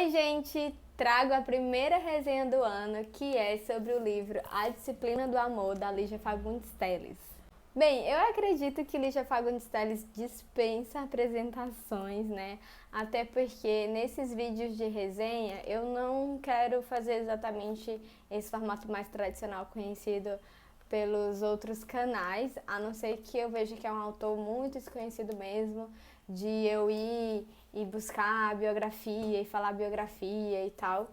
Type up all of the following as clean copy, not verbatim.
Oi, gente! Trago a primeira resenha do ano, que é sobre o livro A Disciplina do Amor, da Lígia Fagundes Telles. Bem, eu acredito que Lígia Fagundes Telles dispensa apresentações, né? Até porque nesses vídeos de resenha eu não quero fazer exatamente esse formato mais tradicional conhecido pelos outros canais, a não ser que eu veja que é um autor muito desconhecido mesmo, de eu ir e buscar a biografia e falar a biografia e tal.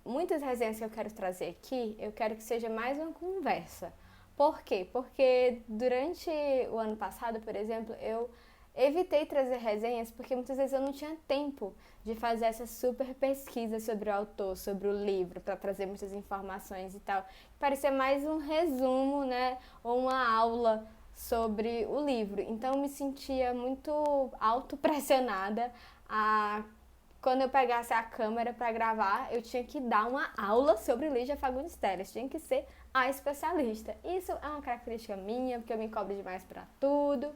Muitas resenhas que eu quero trazer aqui, eu quero que seja mais uma conversa. Por quê? Porque durante o ano passado, por exemplo, eu evitei trazer resenhas porque muitas vezes eu não tinha tempo de fazer essa super pesquisa sobre o autor, sobre o livro, para trazer muitas informações e tal. Parecia mais um resumo, né, ou uma aula sobre o livro. Então eu me sentia muito autopressionada a quando eu pegasse a câmera para gravar, eu tinha que dar uma aula sobre Lígia Fagundes Telles, tinha que ser a especialista. Isso é uma característica minha, porque eu me cobro demais para tudo.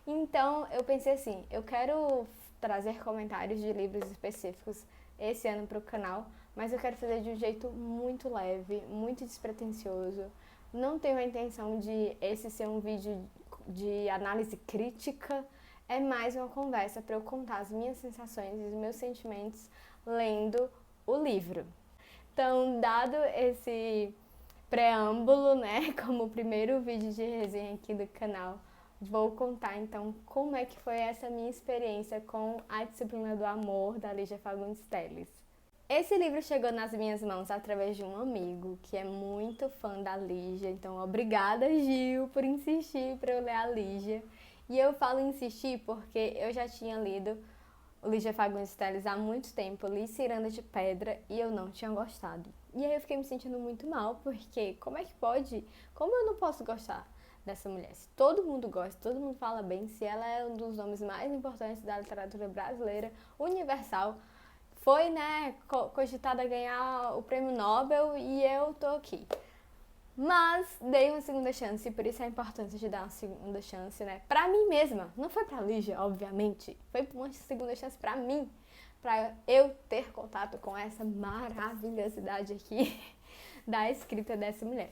Então eu pensei assim, eu quero trazer comentários de livros específicos esse ano para o canal, mas eu quero fazer de um jeito muito leve, muito despretensioso. Não tenho a intenção de esse ser um vídeo de análise crítica, é mais uma conversa para eu contar as minhas sensações e os meus sentimentos lendo o livro. Então, dado esse preâmbulo, né, como o primeiro vídeo de resenha aqui do canal, vou contar então como é que foi essa minha experiência com A Disciplina do Amor, da Lígia Fagundes Telles. Esse livro chegou nas minhas mãos através de um amigo que é muito fã da Lígia, então obrigada, Gil, por insistir para eu ler a Lígia. E eu falo insistir porque eu já tinha lido o Lígia Fagundes Telles há muito tempo, li Ciranda de Pedra e eu não tinha gostado. E aí eu fiquei me sentindo muito mal, porque como é que pode? Como eu não posso gostar dessa mulher? Se todo mundo gosta, todo mundo fala bem, se ela é um dos nomes mais importantes da literatura brasileira, universal, foi, né, cogitada a ganhar o prêmio Nobel e eu tô aqui. Mas dei uma segunda chance, e por isso a importância de dar uma segunda chance, né? Pra mim mesma, não foi pra Lígia, obviamente. Foi uma segunda chance pra mim, pra eu ter contato com essa maravilhosidade aqui da escrita dessa mulher.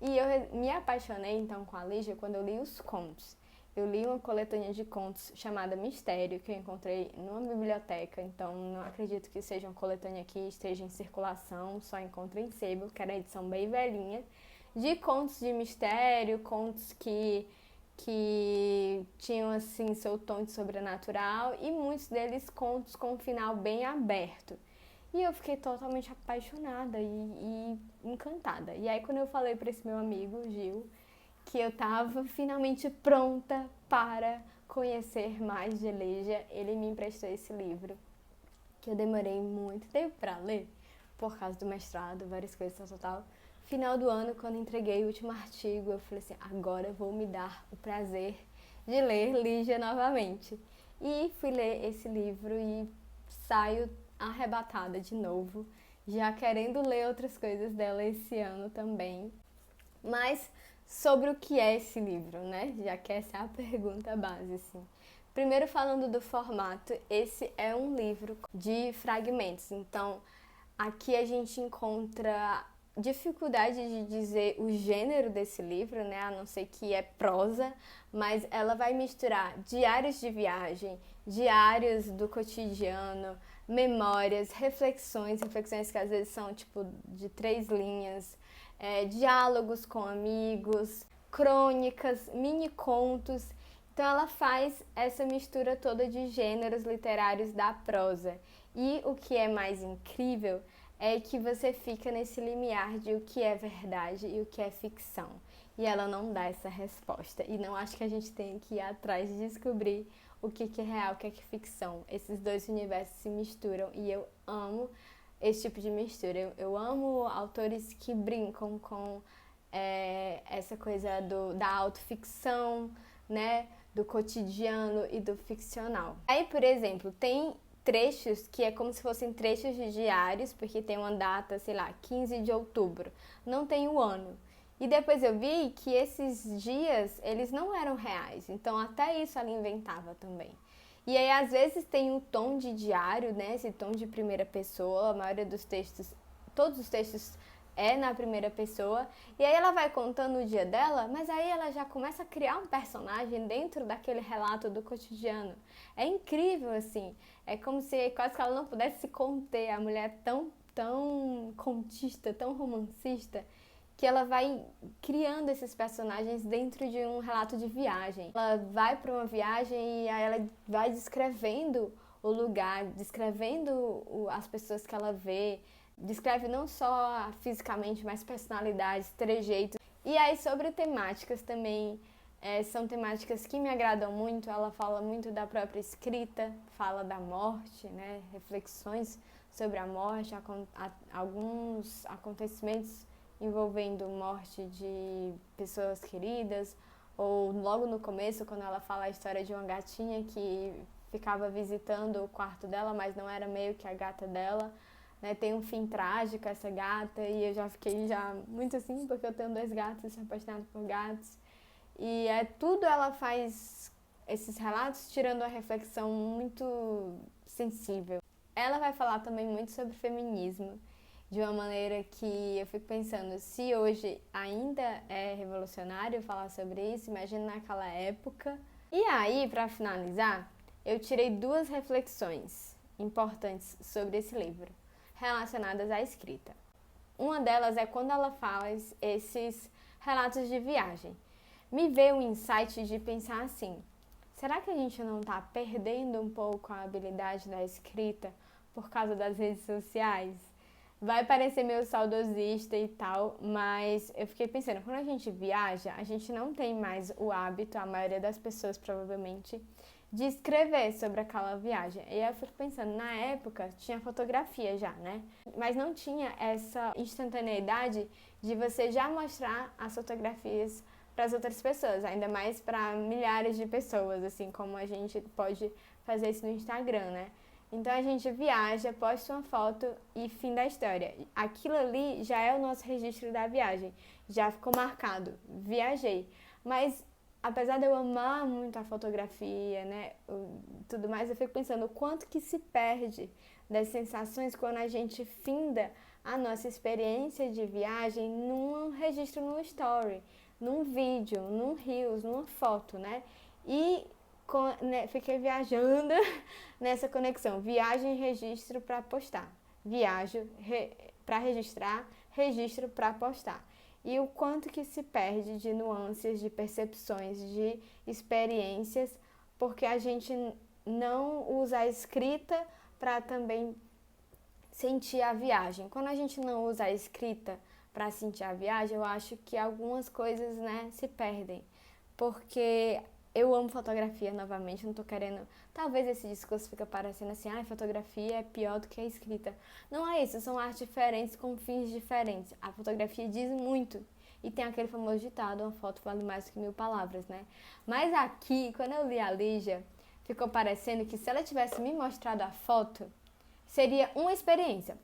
E eu me apaixonei então com a Lígia quando eu li os contos. Eu li uma coletânea de contos chamada Mistério, que eu encontrei numa biblioteca, então não acredito que seja uma coletânea que esteja em circulação, só encontrei em sebo, que era a edição bem velhinha, de contos de mistério, contos que tinham assim seu tom de sobrenatural e muitos deles contos com um final bem aberto. E eu fiquei totalmente apaixonada e encantada. E aí quando eu falei para esse meu amigo, Gil, que eu estava finalmente pronta para conhecer mais de Lígia, ele me emprestou esse livro, que eu demorei muito tempo para ler, por causa do mestrado, várias coisas, tal. Final do ano, quando entreguei o último artigo, eu falei assim, agora eu vou me dar o prazer de ler Lígia novamente. E fui ler esse livro e saio arrebatada de novo, já querendo ler outras coisas dela esse ano também. Mas sobre o que é esse livro, né? Já que essa é a pergunta base, assim. Primeiro falando do formato, esse é um livro de fragmentos. Então, aqui a gente encontra dificuldade de dizer o gênero desse livro, né? A não ser que é prosa, mas ela vai misturar diários de viagem, diários do cotidiano, memórias, reflexões que às vezes são tipo de 3 linhas, diálogos com amigos, crônicas, mini contos. Então ela faz essa mistura toda de gêneros literários da prosa. E o que é mais incrível é que você fica nesse limiar de o que é verdade e o que é ficção. E ela não dá essa resposta. E não acho que a gente tenha que ir atrás de descobrir o que é real, o que é ficção. Esses dois universos se misturam e eu amo esse tipo de mistura. Eu amo autores que brincam com essa coisa da autoficção, né? Do cotidiano e do ficcional. Aí, por exemplo, tem trechos que é como se fossem trechos de diários, porque tem uma data, sei lá, 15 de outubro, não tem o ano. E depois eu vi que esses dias, eles não eram reais, então até isso ela inventava também. E aí, às vezes, tem um tom de diário, né? Esse tom de primeira pessoa. A maioria dos textos, todos os textos é na primeira pessoa. E aí ela vai contando o dia dela, mas aí ela já começa a criar um personagem dentro daquele relato do cotidiano. É incrível, assim. É como se quase que ela não pudesse se conter. A mulher é tão contista, tão romancista, que ela vai criando esses personagens dentro de um relato de viagem. Ela vai para uma viagem e aí ela vai descrevendo o lugar, descrevendo as pessoas que ela vê, descreve não só fisicamente, mas personalidades, trejeitos. E aí sobre temáticas também, são temáticas que me agradam muito. Ela fala muito da própria escrita, fala da morte, né? Reflexões sobre a morte, alguns acontecimentos envolvendo morte de pessoas queridas, ou logo no começo, quando ela fala a história de uma gatinha que ficava visitando o quarto dela, mas não era meio que a gata dela, né? Tem um fim trágico essa gata, e eu já fiquei muito assim, porque eu tenho 2 gatos e sou apaixonada por gatos. E tudo ela faz esses relatos tirando uma reflexão muito sensível. Ela vai falar também muito sobre feminismo, de uma maneira que eu fico pensando, se hoje ainda é revolucionário falar sobre isso, imagina naquela época. E aí, para finalizar, eu tirei 2 reflexões importantes sobre esse livro, relacionadas à escrita. Uma delas é quando ela faz esses relatos de viagem. Me veio um insight de pensar assim, será que a gente não está perdendo um pouco a habilidade da escrita por causa das redes sociais? Vai parecer meio saudosista e tal, mas eu fiquei pensando, quando a gente viaja, a gente não tem mais o hábito, a maioria das pessoas provavelmente, de escrever sobre aquela viagem. E aí eu fico pensando, na época tinha fotografia já, né? Mas não tinha essa instantaneidade de você já mostrar as fotografias para as outras pessoas, ainda mais para milhares de pessoas, assim como a gente pode fazer isso no Instagram, né? Então a gente viaja, posta uma foto e fim da história. Aquilo ali já é o nosso registro da viagem. Já ficou marcado. Viajei. Mas apesar de eu amar muito a fotografia, né, tudo mais, eu fico pensando o quanto que se perde das sensações quando a gente finda a nossa experiência de viagem num registro no story, num vídeo, num reels, numa foto, né? E fiquei viajando nessa conexão. Viagem e registro para postar. Viajo para registrar, registro para postar. E o quanto que se perde de nuances, de percepções, de experiências, porque a gente não usa a escrita para também sentir a viagem. Quando a gente não usa a escrita para sentir a viagem, eu acho que algumas coisas, né, se perdem. Porque eu amo fotografia, novamente, não tô querendo... Talvez esse discurso fique parecendo assim, fotografia é pior do que a escrita. Não é isso, são artes diferentes com fins diferentes. A fotografia diz muito. E tem aquele famoso ditado, uma foto vale mais do que 1000 palavras, né? Mas aqui, quando eu li a Lígia, ficou parecendo que se ela tivesse me mostrado a foto, seria uma experiência.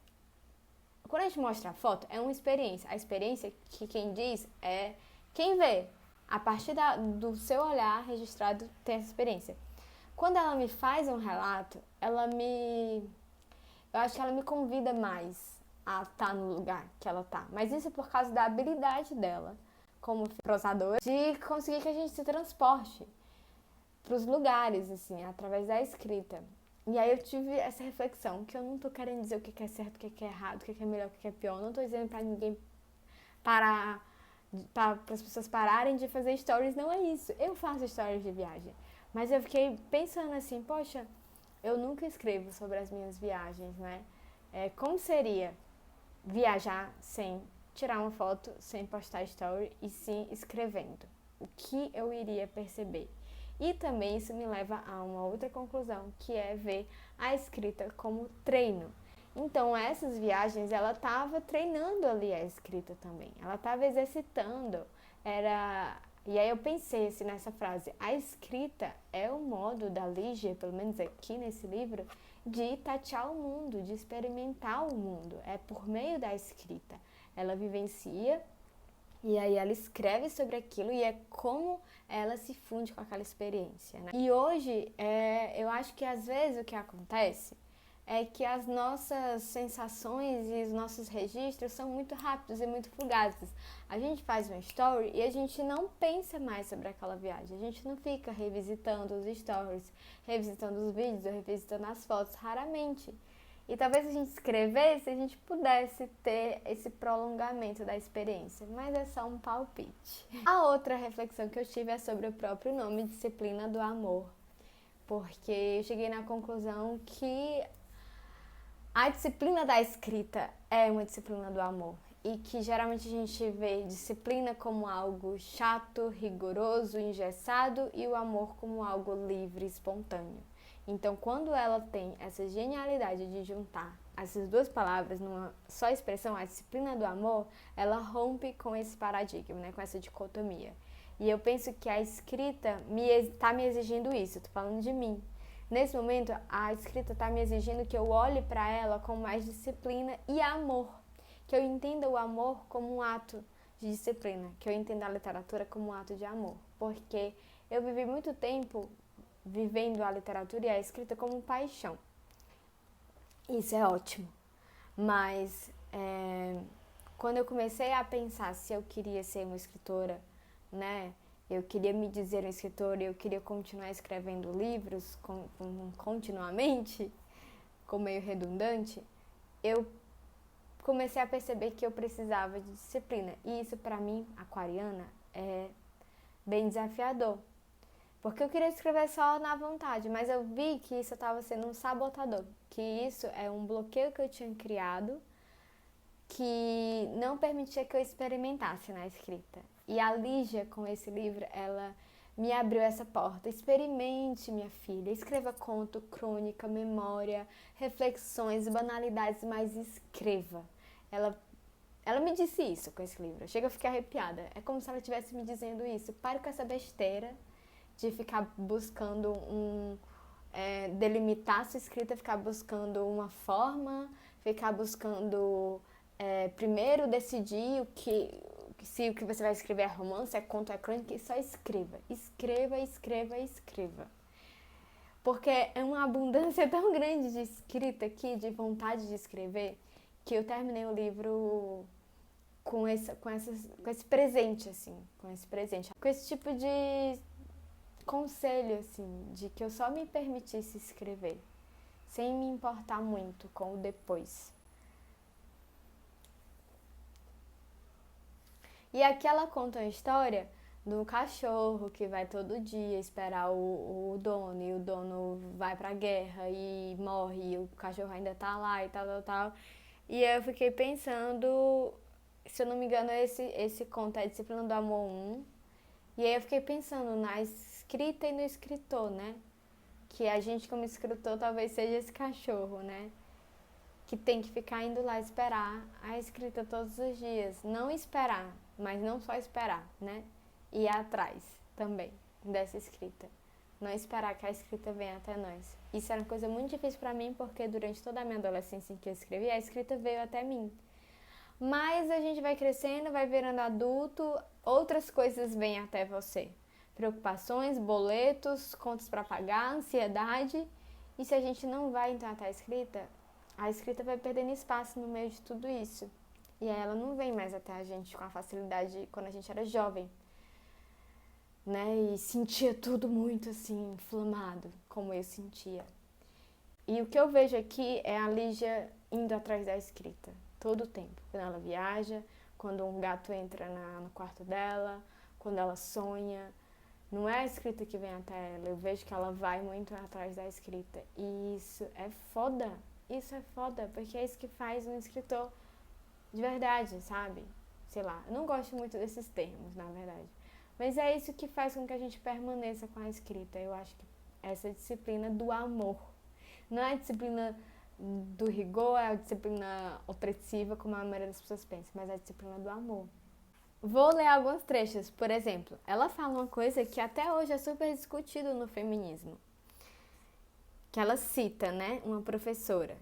Quando a gente mostra a foto, é uma experiência. A experiência que quem diz é quem vê. A partir do seu olhar registrado, tem essa experiência. Quando ela me faz um relato, eu acho que ela me convida mais a estar no lugar que ela tá. Mas isso é por causa da habilidade dela, como prosadora, de conseguir que a gente se transporte para os lugares, assim, através da escrita. E aí eu tive essa reflexão, que eu não tô querendo dizer o que é certo, o que é errado, o que é melhor, o que é pior. Eu não tô dizendo pra ninguém parar, para as pessoas pararem de fazer stories, não é isso. Eu faço stories de viagem, mas eu fiquei pensando assim, poxa, eu nunca escrevo sobre as minhas viagens, né? Como seria viajar sem tirar uma foto, sem postar story e sim escrevendo? O que eu iria perceber? E também isso me leva a uma outra conclusão, que é ver a escrita como treino. Então, essas viagens, ela estava treinando ali a escrita também. Ela estava exercitando. E aí eu pensei assim, nessa frase, a escrita é o modo da Lígia, pelo menos aqui nesse livro, de tatear o mundo, de experimentar o mundo. É por meio da escrita. Ela vivencia E aí ela escreve sobre aquilo e é como ela se funde com aquela experiência, né? E hoje, eu acho que às vezes o que acontece é que as nossas sensações e os nossos registros são muito rápidos e muito fugazes. A gente faz uma story e a gente não pensa mais sobre aquela viagem. A gente não fica revisitando os stories, revisitando os vídeos ou revisitando as fotos, raramente. E talvez a gente escrevesse, a gente pudesse ter esse prolongamento da experiência, mas é só um palpite. A outra reflexão que eu tive é sobre o próprio nome, Disciplina do Amor, porque eu cheguei na conclusão que a disciplina da escrita é uma disciplina do amor e que geralmente a gente vê disciplina como algo chato, rigoroso, engessado e o amor como algo livre, espontâneo. Então, quando ela tem essa genialidade de juntar essas duas palavras numa só expressão, a disciplina do amor, ela rompe com esse paradigma, né, com essa dicotomia. E eu penso que a escrita está me exigindo isso, estou falando de mim. Nesse momento, a escrita está me exigindo que eu olhe para ela com mais disciplina e amor, que eu entenda o amor como um ato de disciplina, que eu entenda a literatura como um ato de amor, porque eu vivi muito tempo vivendo a literatura e a escrita como paixão. Isso é ótimo, mas quando eu comecei a pensar se eu queria ser uma escritora, né, eu queria me dizer uma escritora e eu queria continuar escrevendo livros continuamente, como meio redundante, eu comecei a perceber que eu precisava de disciplina. E isso, para mim, aquariana, é bem desafiador. Porque eu queria escrever só na vontade, mas eu vi que isso estava sendo um sabotador. Que isso é um bloqueio que eu tinha criado que não permitia que eu experimentasse na escrita. E a Lígia, com esse livro, ela me abriu essa porta. Experimente, minha filha. Escreva conto, crônica, memória, reflexões, banalidades, mas escreva. Ela me disse isso com esse livro. Chega a ficar arrepiada. É como se ela estivesse me dizendo isso. Pare com essa besteira de ficar buscando delimitar sua escrita, ficar buscando uma forma, ficar buscando primeiro decidir se o que você vai escrever é romance, é conto, é crônica, e só escreva. Escreva, escreva, escreva. Porque é uma abundância tão grande de escrita aqui, de vontade de escrever, que eu terminei o livro com esse presente, assim, com esse tipo de conselho, assim, de que eu só me permitisse escrever, sem me importar muito com o depois. E aqui ela conta a história do cachorro que vai todo dia esperar o dono, e o dono vai pra guerra e morre, e o cachorro ainda tá lá e tal. E eu fiquei pensando, se eu não me engano, esse conto é Disciplina do Amor 1. E aí eu fiquei pensando na escrita e no escritor, né? Que a gente como escritor talvez seja esse cachorro, né? Que tem que ficar indo lá esperar a escrita todos os dias. Não esperar, mas não só esperar, né? Ir atrás também dessa escrita. Não esperar que a escrita venha até nós. Isso era uma coisa muito difícil para mim, porque durante toda a minha adolescência em que eu escrevi, a escrita veio até mim. Mas a gente vai crescendo, vai virando adulto, outras coisas vêm até você. Preocupações, boletos, contas para pagar, ansiedade. E se a gente não vai então até a escrita vai perdendo espaço no meio de tudo isso. E aí ela não vem mais até a gente com a facilidade quando a gente era jovem, né? E sentia tudo muito assim, inflamado, como eu sentia. E o que eu vejo aqui é a Lígia indo atrás da escrita, todo o tempo. Quando ela viaja, quando um gato entra no quarto dela, quando ela sonha. Não é a escrita que vem até ela, eu vejo que ela vai muito atrás da escrita. E isso é foda, porque é isso que faz um escritor de verdade, sabe? Sei lá, eu não gosto muito desses termos, na verdade. Mas é isso que faz com que a gente permaneça com a escrita. Eu acho que essa disciplina do amor. Não é a disciplina do rigor, é a disciplina opressiva, como a maioria das pessoas pensa, mas é a disciplina do amor. Vou ler alguns trechos. Por exemplo, ela fala uma coisa que até hoje é super discutido no feminismo. Que ela cita, né, uma professora.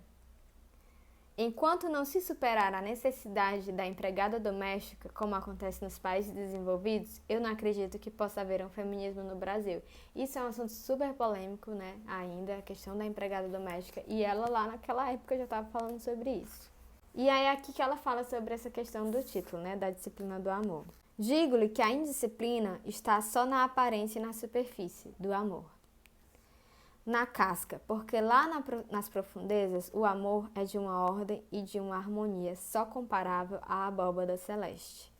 Enquanto não se superar a necessidade da empregada doméstica, como acontece nos países desenvolvidos, eu não acredito que possa haver um feminismo no Brasil. Isso é um assunto super polêmico, né? Ainda, a questão da empregada doméstica. E ela lá naquela época já estava falando sobre isso. E aí é aqui que ela fala sobre essa questão do título, né? Da disciplina do amor. Digo-lhe que a indisciplina está só na aparência e na superfície do amor. Na casca, porque lá nas profundezas o amor é de uma ordem e de uma harmonia só comparável à abóbada celeste.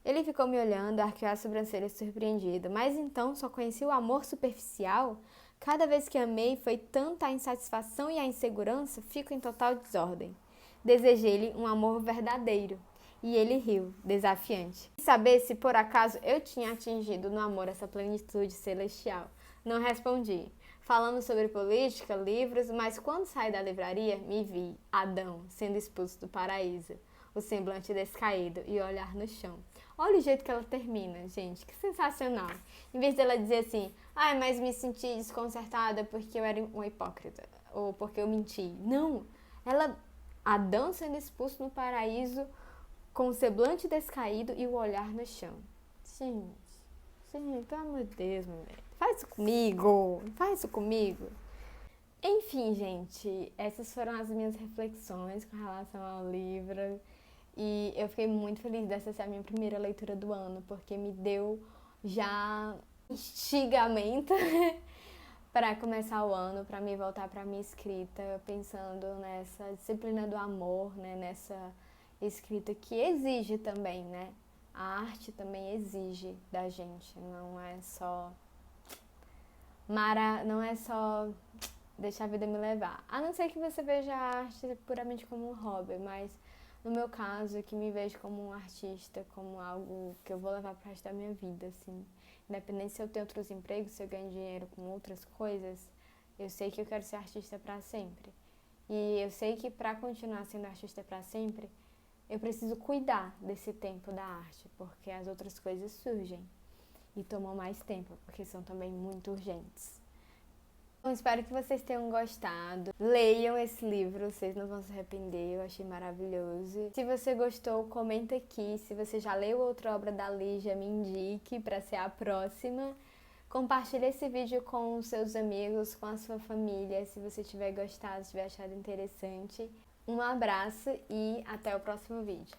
Ele ficou me olhando, arqueou as sobrancelhas surpreendido, mas então só conheci o amor superficial? Cada vez que amei foi tanta a insatisfação e a insegurança, fico em total desordem. Desejei-lhe um amor verdadeiro. E ele riu, desafiante. E saber se por acaso eu tinha atingido no amor essa plenitude celestial. Não respondi. Falamos sobre política, livros, mas quando saí da livraria, me vi, Adão, sendo expulso do paraíso. O semblante descaído e o olhar no chão. Olha o jeito que ela termina, gente, que sensacional. Em vez dela dizer assim, ai, mas me senti desconcertada porque eu era uma hipócrita, ou porque eu menti. Não, Adão sendo expulso no paraíso com o semblante descaído e o olhar no chão. Gente, pelo amor de Deus, mulher. Faz isso comigo. Enfim, gente, essas foram as minhas reflexões com relação ao livro. E eu fiquei muito feliz dessa ser a minha primeira leitura do ano, porque me deu já instigamento para começar o ano, para me voltar para minha escrita, pensando nessa disciplina do amor, né, nessa escrita que exige também, né? A arte também exige da gente, não é só deixar a vida me levar. A não ser que você veja a arte puramente como um hobby, mas no meu caso, que me vejo como um artista, como algo que eu vou levar pro resto da minha vida, assim. Independente se eu tenho outros empregos, se eu ganho dinheiro com outras coisas, eu sei que eu quero ser artista para sempre. E eu sei que para continuar sendo artista para sempre, eu preciso cuidar desse tempo da arte, porque as outras coisas surgem e tomam mais tempo, porque são também muito urgentes. Então, espero que vocês tenham gostado. Leiam esse livro, vocês não vão se arrepender, eu achei maravilhoso. Se você gostou, comenta aqui. Se você já leu outra obra da Lígia, me indique para ser a próxima. Compartilhe esse vídeo com os seus amigos, com a sua família, se você tiver gostado, se tiver achado interessante. Um abraço e até o próximo vídeo.